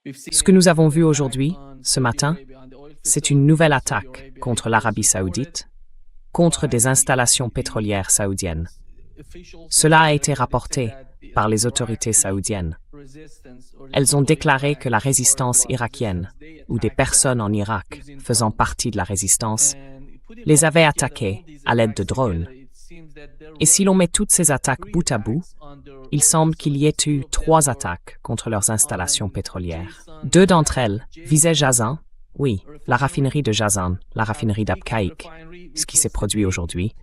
Ce que nous avons vu aujourd'hui, ce matin, c'est une nouvelle attaque contre l'Arabie saoudite, contre des installations pétrolières saoudiennes. Cela a été rapporté par les autorités saoudiennes. Elles ont déclaré que la résistance irakienne, ou des personnes en Irak faisant partie de la résistance, les avaient attaquées à l'aide de drones. Et si l'on met toutes ces attaques bout à bout, il semble qu'il y ait eu 3 attaques contre leurs installations pétrolières. 2 d'entre elles visaient Jazan, oui, la raffinerie de Jazan, la raffinerie d'Abqaiq, ce qui s'est produit aujourd'hui,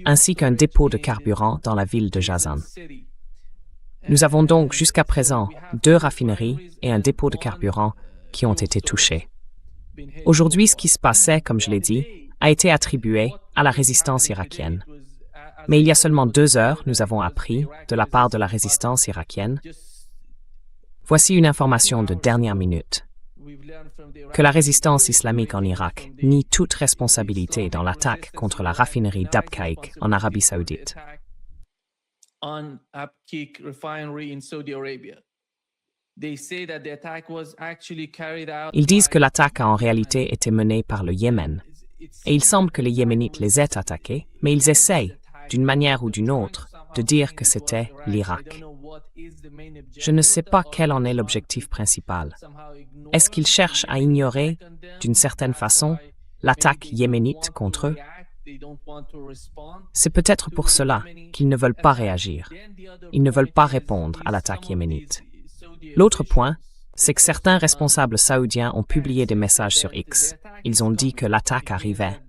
ainsi qu'un dépôt de carburant dans la ville de Jazan. Nous avons donc jusqu'à présent 2 raffineries et un dépôt de carburant qui ont été touchés. Aujourd'hui, ce qui se passait, comme je l'ai dit, a été attribué à la résistance irakienne. Mais il y a seulement 2 heures, nous avons appris, de la part de la résistance irakienne, voici une information de dernière minute, que la résistance islamique en Irak nie toute responsabilité dans l'attaque contre la raffinerie d'Abqaiq en Arabie saoudite. Ils disent que l'attaque a en réalité été menée par le Yémen. Et il semble que les Yéménites les aient attaqués, mais ils essayent, d'une manière ou d'une autre, de dire que c'était l'Irak. Je ne sais pas quel en est l'objectif principal. Est-ce qu'ils cherchent à ignorer, d'une certaine façon, l'attaque yéménite contre eux? C'est peut-être pour cela qu'ils ne veulent pas réagir. Ils ne veulent pas répondre à l'attaque yéménite. L'autre point, c'est que certains responsables saoudiens ont publié des messages sur X. Ils ont dit que l'attaque arrivait.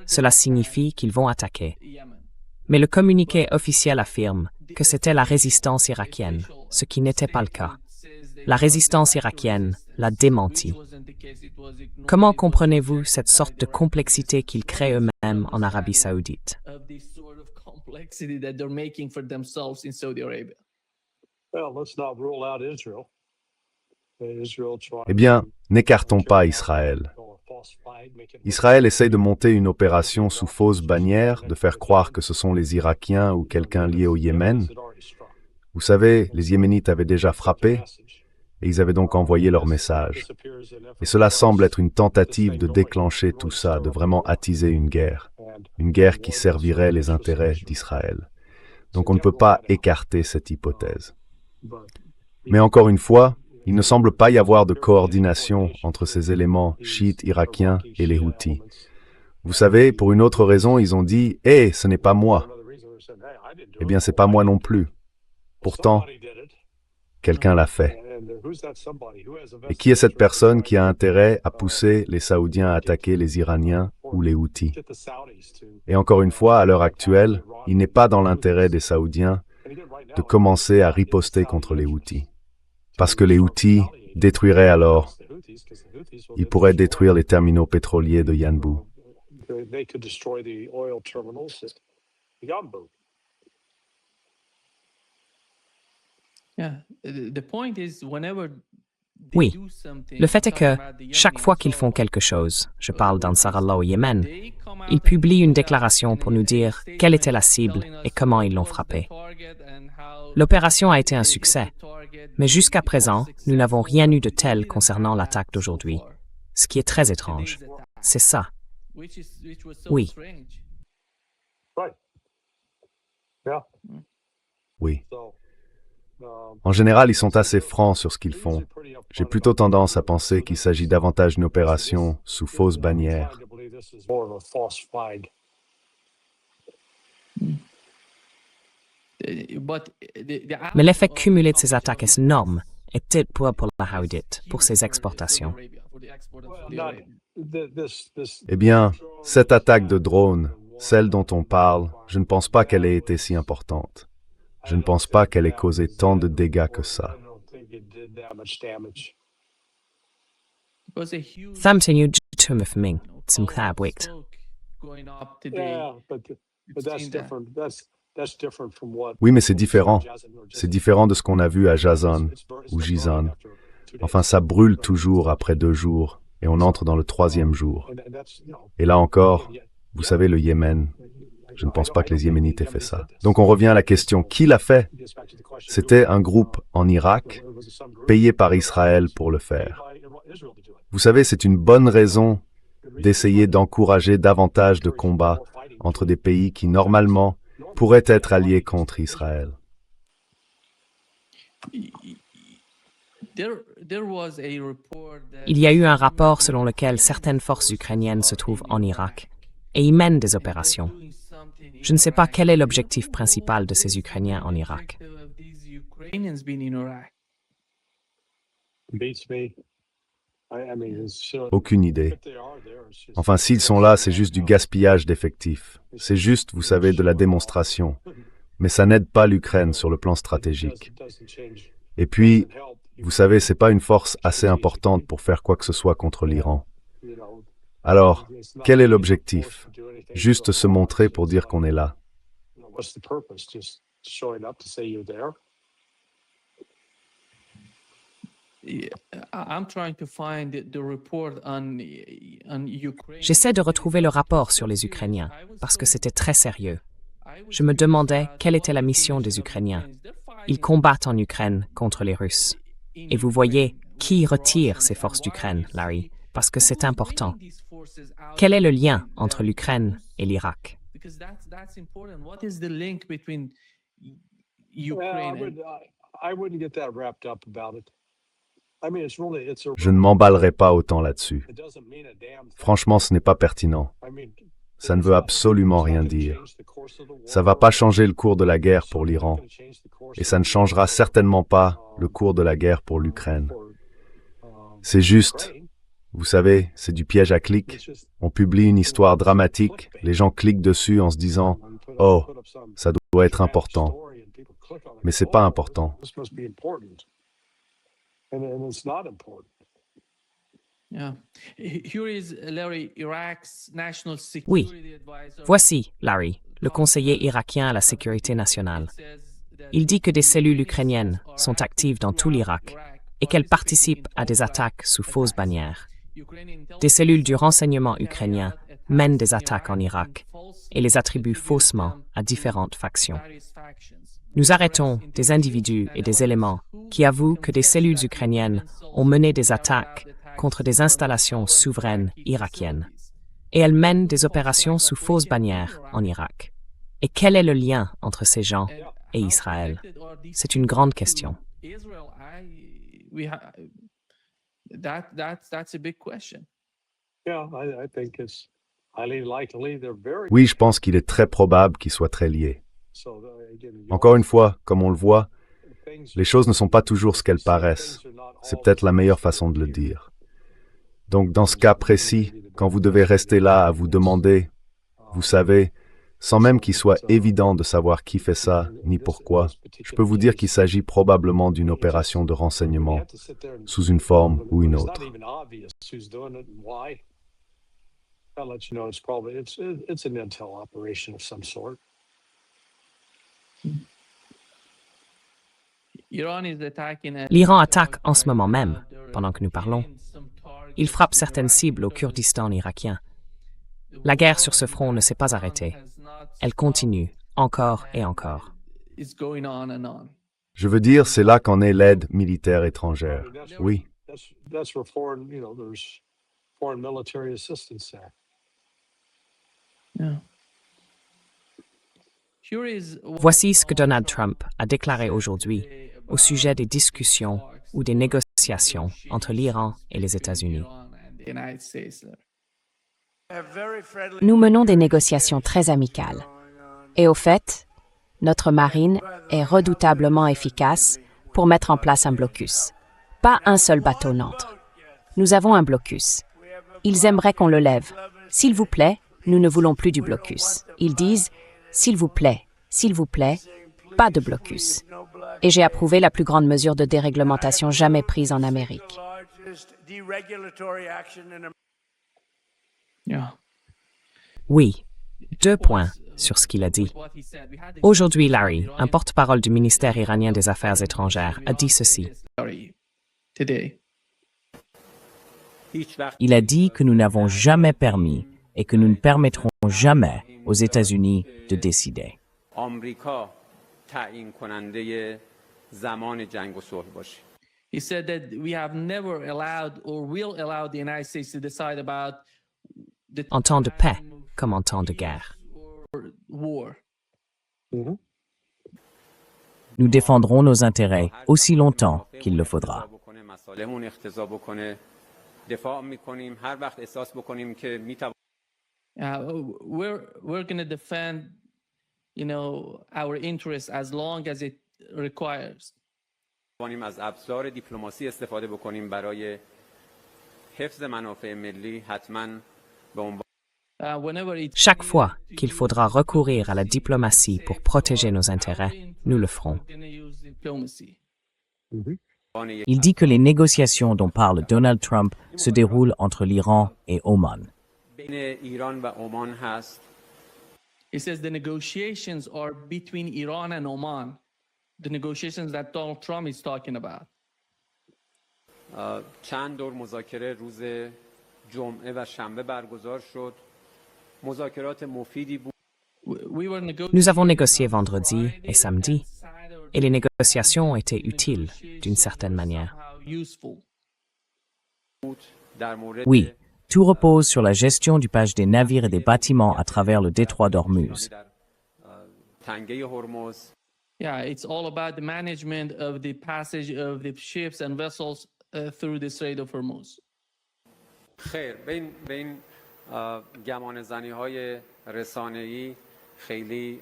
Cela signifie qu'ils vont attaquer. Mais le communiqué officiel affirme que c'était la résistance irakienne, ce qui n'était pas le cas. La résistance irakienne l'a démenti. Comment comprenez-vous cette sorte de complexité qu'ils créent eux-mêmes en Arabie saoudite? Eh bien, n'écartons pas Israël. Israël essaye de monter une opération sous fausse bannière, de faire croire que ce sont les Irakiens ou quelqu'un lié au Yémen. Vous savez, les Yéménites avaient déjà frappé, et ils avaient donc envoyé leur message. Et cela semble être une tentative de déclencher tout ça, de vraiment attiser une guerre qui servirait les intérêts d'Israël. Donc on ne peut pas écarter cette hypothèse. Mais encore une fois, il ne semble pas y avoir de coordination entre ces éléments chiites irakiens et les Houthis. Vous savez, pour une autre raison, ils ont dit « Hé, ce n'est pas moi ». Eh bien, c'est pas moi non plus. Pourtant, quelqu'un l'a fait. Et qui est cette personne qui a intérêt à pousser les Saoudiens à attaquer les Iraniens ou les Houthis? Et encore une fois, à l'heure actuelle, il n'est pas dans l'intérêt des Saoudiens de commencer à riposter contre les Houthis. Parce que les Houthis détruiraient alors, ils pourraient détruire les terminaux pétroliers de Yanbu. Oui, le fait est que, chaque fois qu'ils font quelque chose, je parle d'Ansar Allah au Yémen, ils publient une déclaration pour nous dire quelle était la cible et comment ils l'ont frappée. L'opération a été un succès, mais jusqu'à présent, nous n'avons rien eu de tel concernant l'attaque d'aujourd'hui, ce qui est très étrange. C'est ça. Oui. Oui. En général, ils sont assez francs sur ce qu'ils font. J'ai plutôt tendance à penser qu'il s'agit davantage d'une opération sous fausse bannière. Mais l'effet cumulé de ces attaques est énorme et peut-être pour la Haoudite, pour ses exportations. Eh bien, cette attaque de drone, celle dont on parle, je ne pense pas qu'elle ait été si importante. Je ne pense pas qu'elle ait causé tant de dégâts que ça. Oui, mais c'est différent. C'est différent de ce qu'on a vu à Jazan ou Jizan. Enfin, ça brûle toujours après 2 jours, et on entre dans le 3e jour. Et là encore, vous savez, le Yémen, Je ne pense pas que les Yéménites aient fait ça. Donc on revient à la question, qui l'a fait? C'était un groupe en Irak, payé par Israël pour le faire. Vous savez, c'est une bonne raison d'essayer d'encourager davantage de combats entre des pays qui, normalement, pourraient être alliés contre Israël. Il y a eu un rapport selon lequel certaines forces ukrainiennes se trouvent en Irak et y mènent des opérations. Je ne sais pas quel est l'objectif principal de ces Ukrainiens en Irak. Aucune idée. Enfin, s'ils sont là, c'est juste du gaspillage d'effectifs. C'est juste, vous savez, de la démonstration. Mais ça n'aide pas l'Ukraine sur le plan stratégique. Et puis, vous savez, c'est pas une force assez importante pour faire quoi que ce soit contre l'Iran. Alors, quel est l'objectif? Juste se montrer pour dire qu'on est là. J'essaie de retrouver le rapport sur les Ukrainiens, parce que c'était très sérieux. Je me demandais quelle était la mission des Ukrainiens. Ils combattent en Ukraine contre les Russes. Et vous voyez, qui retire ces forces d'Ukraine, Larry? Parce que c'est important. Quel est le lien entre l'Ukraine et l'Irak? Je ne m'emballerai pas autant là-dessus. Franchement, ce n'est pas pertinent. Ça ne veut absolument rien dire. Ça ne va pas changer le cours de la guerre pour l'Iran. Et ça ne changera certainement pas le cours de la guerre pour l'Ukraine. C'est juste, vous savez, c'est du piège à clics. On publie une histoire dramatique, les gens cliquent dessus en se disant « Oh, ça doit être important ». Mais c'est pas important. Oui, voici, Larry, le conseiller irakien à la sécurité nationale. Il dit que des cellules ukrainiennes sont actives dans tout l'Irak et qu'elles participent à des attaques sous fausses bannières. Des cellules du renseignement ukrainien mènent des attaques en Irak et les attribuent faussement à différentes factions. Nous arrêtons des individus et des éléments qui avouent que des cellules ukrainiennes ont mené des attaques contre des installations souveraines irakiennes. Et elles mènent des opérations sous fausses bannières en Irak. Et quel est le lien entre ces gens et Israël? C'est une grande question. Oui, je pense qu'il est très probable qu'ils soient très liés. Encore une fois, comme on le voit, les choses ne sont pas toujours ce qu'elles paraissent. C'est peut-être la meilleure façon de le dire. Donc, dans ce cas précis, quand vous devez rester là à vous demander, vous savez, sans même qu'il soit évident de savoir qui fait ça, ni pourquoi, je peux vous dire qu'il s'agit probablement d'une opération de renseignement, sous une forme ou une autre. L'Iran attaque en ce moment même, pendant que nous parlons. Il frappe certaines cibles au Kurdistan irakien. La guerre sur ce front ne s'est pas arrêtée. Elle continue, encore et encore. Je veux dire, c'est là qu'en est l'aide militaire étrangère. Oui. Voici ce que Donald Trump a déclaré aujourd'hui au sujet des discussions ou des négociations entre l'Iran et les États-Unis. Nous menons des négociations très amicales. Et au fait, notre marine est redoutablement efficace pour mettre en place un blocus. Pas un seul bateau n'entre. Nous avons un blocus. Ils aimeraient qu'on le lève. S'il vous plaît, nous ne voulons plus du blocus. Ils disent, s'il vous plaît, pas de blocus. Et j'ai approuvé la plus grande mesure de déréglementation jamais prise en Amérique. Oui, 2 points sur ce qu'il a dit. Aujourd'hui, Larry, un porte-parole du ministère iranien des Affaires étrangères, a dit ceci. Il a dit que nous n'avons jamais permis et que nous ne permettrons jamais aux États-Unis de décider. آمریکا تعیین کننده زمان جنگ و صلح باشه. He said that we have never allowed or will allow the United States to decide about the En temps de paix comme en temps de guerre. war. Nous défendrons nos intérêts aussi longtemps qu'il le faudra. مصالحمون اقتضا بکنه دفاع میکنیم هر وقت احساس بکنیم که میتوانیم We're going to defend, our interests as long as it requires. از ابزار دیپلماسی استفاده بکنیم برای حفظ منافع ملی حتما به عنوان Chaque fois qu'il faudra recourir à la diplomatie pour protéger nos intérêts, nous le ferons. Il dit que les négociations dont parle Donald Trump se déroulent entre l'Iran et Oman. بین ایران و عمان هست. He says the negotiations are between Iran and Oman, the negotiations that Donald Trump is talking about. چند دور مذاکره روز جمعه و شنبه برگزار شد. مذاکرات مفیدی بود. Nous avons négocié vendredi et samedi, et les négociations ont été utiles d'une certaine manière. Oui, tout repose sur la gestion du passage des navires et des bâtiments à travers le détroit d'Ormuz. Yeah, it's all about the management of the passage of the ships and vessels through the Strait of Hormuz. خیر به این گمانه‌زنی‌های رسانه‌ای خیلی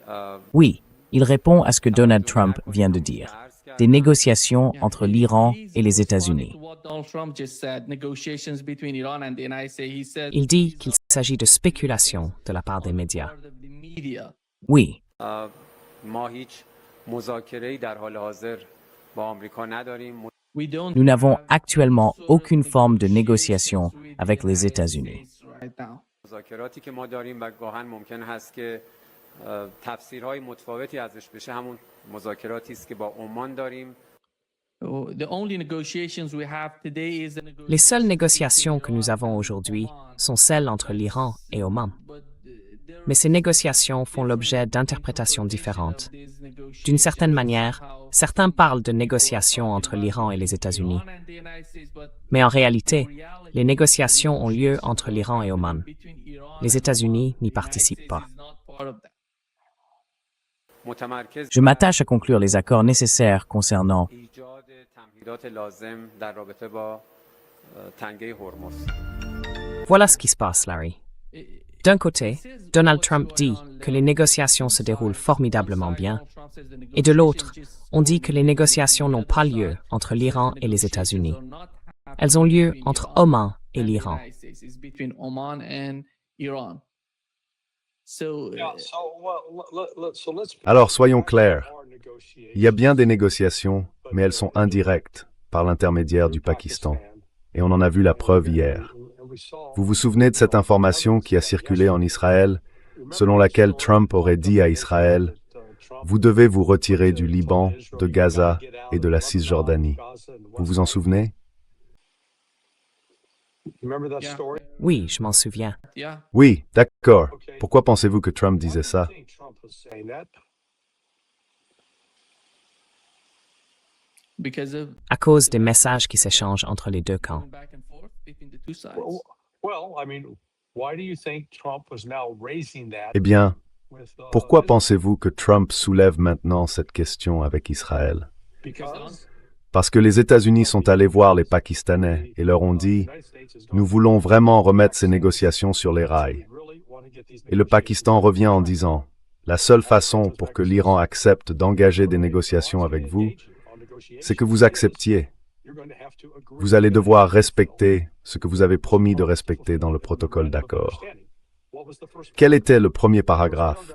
Oui, il répond à ce que Donald Trump vient de dire. Des négociations entre l'Iran et les États-Unis. Il dit qu'il s'agit de spéculation de la part des médias. Oui, ما هیچ مذاکره‌ای در حال حاضر با آمریکا نداریم. nous n'avons actuellement aucune forme de négociation avec les États-Unis. مذاکراتی که ما داریم و گاهن ممکن هست که تفسیرهای متفاوتی ازش بشه همون مذاکراتی است که با عمان داریم. Les seules négociations que nous avons aujourd'hui sont celles entre l'Iran et Oman. Mais ces négociations font l'objet d'interprétations différentes. D'une certaine manière, certains parlent de négociations entre l'Iran et les États-Unis. Mais en réalité, les négociations ont lieu entre l'Iran et Oman. Les États-Unis n'y participent pas. Je m'attache à conclure les accords nécessaires concernant Voilà ce qui se passe, Larry. D'un côté, Donald Trump dit que les négociations se déroulent formidablement bien, et de l'autre, on dit que les négociations n'ont pas lieu entre l'Iran et les États-Unis. Elles ont lieu entre Oman et l'Iran. Alors soyons clairs. Il y a bien des négociations, mais elles sont indirectes par l'intermédiaire du Pakistan. Et on en a vu la preuve hier. Vous vous souvenez de cette information qui a circulé en Israël, selon laquelle Trump aurait dit à Israël « Vous devez vous retirer du Liban, de Gaza et de la Cisjordanie ». Vous vous en souvenez? Oui, je m'en souviens. Oui, d'accord. Pourquoi pensez-vous que Trump disait ça? À cause des messages qui s'échangent entre les deux camps. Eh bien, pourquoi pensez-vous que Trump soulève maintenant cette question avec Israël? Parce que les États-Unis sont allés voir les Pakistanais et leur ont dit « Nous voulons vraiment remettre ces négociations sur les rails ». Et le Pakistan revient en disant « La seule façon pour que l'Iran accepte d'engager des négociations avec vous, c'est que vous acceptiez. Vous allez devoir respecter ce que vous avez promis de respecter dans le protocole d'accord. » Quel était le premier paragraphe?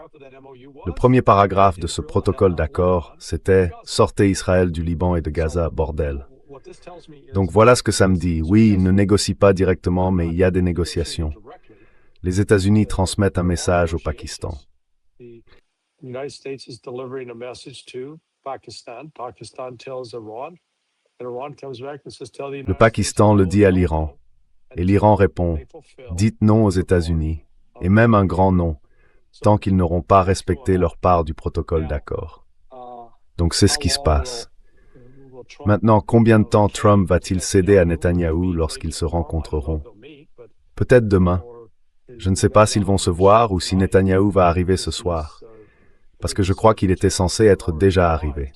Le premier paragraphe de ce protocole d'accord, c'était « Sortez Israël du Liban et de Gaza, bordel ». Donc voilà ce que ça me dit. Oui, ils ne négocient pas directement, mais il y a des négociations. Les États-Unis transmettent un message au Pakistan. Le Pakistan le dit à l'Iran, et l'Iran répond « Dites non aux États-Unis, et même un grand nom, tant qu'ils n'auront pas respecté leur part du protocole d'accord. Donc c'est ce qui se passe. Maintenant, combien de temps Trump va-t-il céder à Netanyahou lorsqu'ils se rencontreront? Peut-être demain. Je ne sais pas s'ils vont se voir ou si Netanyahou va arriver ce soir, parce que je crois qu'il était censé être déjà arrivé.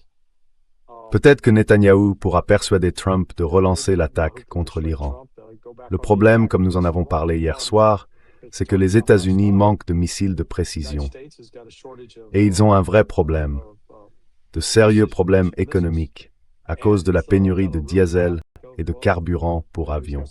Peut-être que Netanyahou pourra persuader Trump de relancer l'attaque contre l'Iran. Le problème, comme nous en avons parlé hier soir, c'est que les États-Unis manquent de missiles de précision. Et ils ont un vrai problème, de sérieux problèmes économiques, à cause de la pénurie de diesel et de carburant pour avions.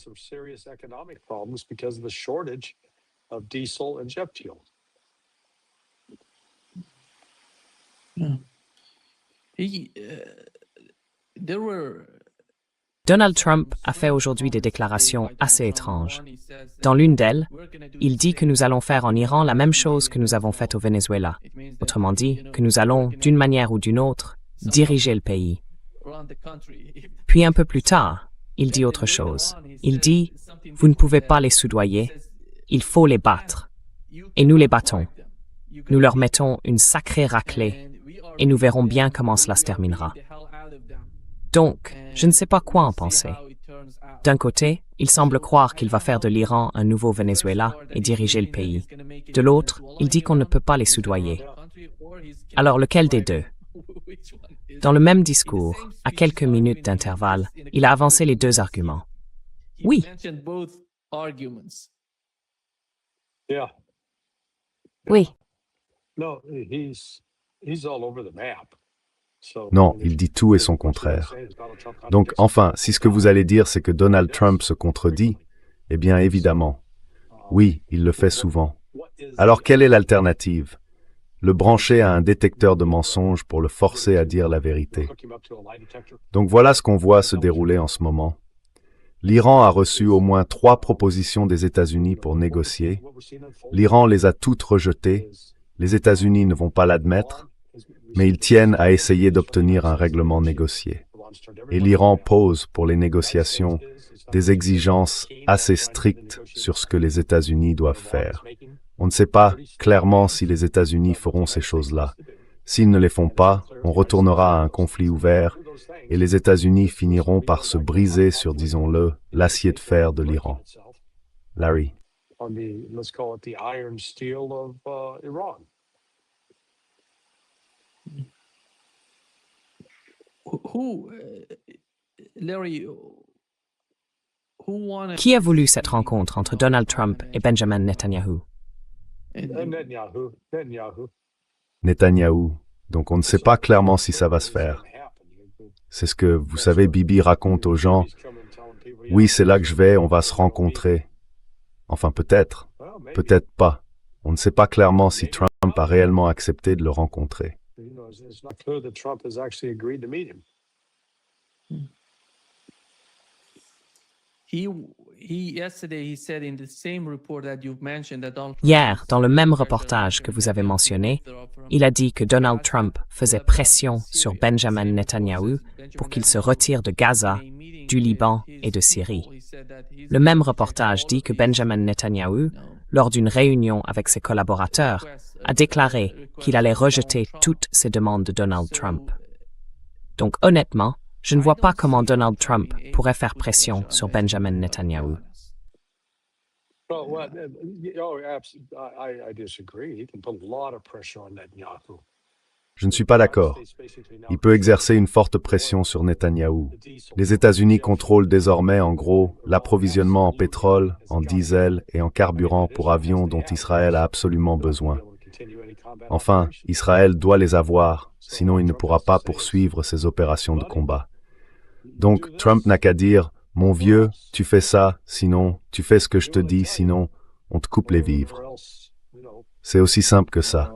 Donald Trump a fait aujourd'hui des déclarations assez étranges. Dans l'une d'elles, il dit que nous allons faire en Iran la même chose que nous avons fait au Venezuela. Autrement dit, que nous allons, d'une manière ou d'une autre, diriger le pays. Puis un peu plus tard, il dit autre chose. Il dit, vous ne pouvez pas les soudoyer, il faut les battre. Et nous les battons. Nous leur mettons une sacrée raclée, et nous verrons bien comment cela se terminera. Donc, je ne sais pas quoi en penser. D'un côté, il semble croire qu'il va faire de l'Iran un nouveau Venezuela et diriger le pays. De l'autre, il dit qu'on ne peut pas les soudoyer. Alors lequel des deux? Dans le même discours, à quelques minutes d'intervalle, il a avancé les deux arguments. Oui. Oui, Non, il dit tout et son contraire. Donc, enfin, si ce que vous allez dire, c'est que Donald Trump se contredit, eh bien, évidemment. Oui, il le fait souvent. Alors, quelle est l'alternative? Le brancher à un détecteur de mensonges pour le forcer à dire la vérité. Donc voilà ce qu'on voit se dérouler en ce moment. L'Iran a reçu au moins 3 propositions des États-Unis pour négocier. L'Iran les a toutes rejetées. Les États-Unis ne vont pas l'admettre, mais ils tiennent à essayer d'obtenir un règlement négocié. Et l'Iran pose pour les négociations des exigences assez strictes sur ce que les États-Unis doivent faire. On ne sait pas clairement si les États-Unis feront ces choses-là. S'ils ne les font pas, on retournera à un conflit ouvert et les États-Unis finiront par se briser sur, disons-le, l'acier de fer de l'Iran. Larry. Qui a voulu cette rencontre entre Donald Trump et Benjamin Netanyahu? Netanyahou. Donc on ne sait pas clairement si ça va se faire. C'est ce que, vous savez, Bibi raconte aux gens. Oui, c'est là que je vais, on va se rencontrer. Enfin, peut-être, peut-être pas. On ne sait pas clairement si Trump a réellement accepté de le rencontrer. Hier, dans le même reportage que vous avez mentionné, il a dit que Donald Trump faisait pression sur Benjamin Netanyahu pour qu'il se retire de Gaza, du Liban et de Syrie. Le même reportage dit que Benjamin Netanyahu, lors d'une réunion avec ses collaborateurs, a déclaré qu'il allait rejeter toutes ces demandes de Donald Trump. Donc honnêtement, je ne vois pas comment Donald Trump pourrait faire pression sur Benjamin Netanyahu. Je ne suis pas d'accord. Il peut exercer une forte pression sur Netanyahou. Les États-Unis contrôlent désormais, en gros, l'approvisionnement en pétrole, en diesel et en carburant pour avions dont Israël a absolument besoin. Enfin, Israël doit les avoir, sinon il ne pourra pas poursuivre ses opérations de combat. Donc, Trump n'a qu'à dire « Mon vieux, tu fais ça, sinon, tu fais ce que je te dis, sinon, on te coupe les vivres. » C'est aussi simple que ça.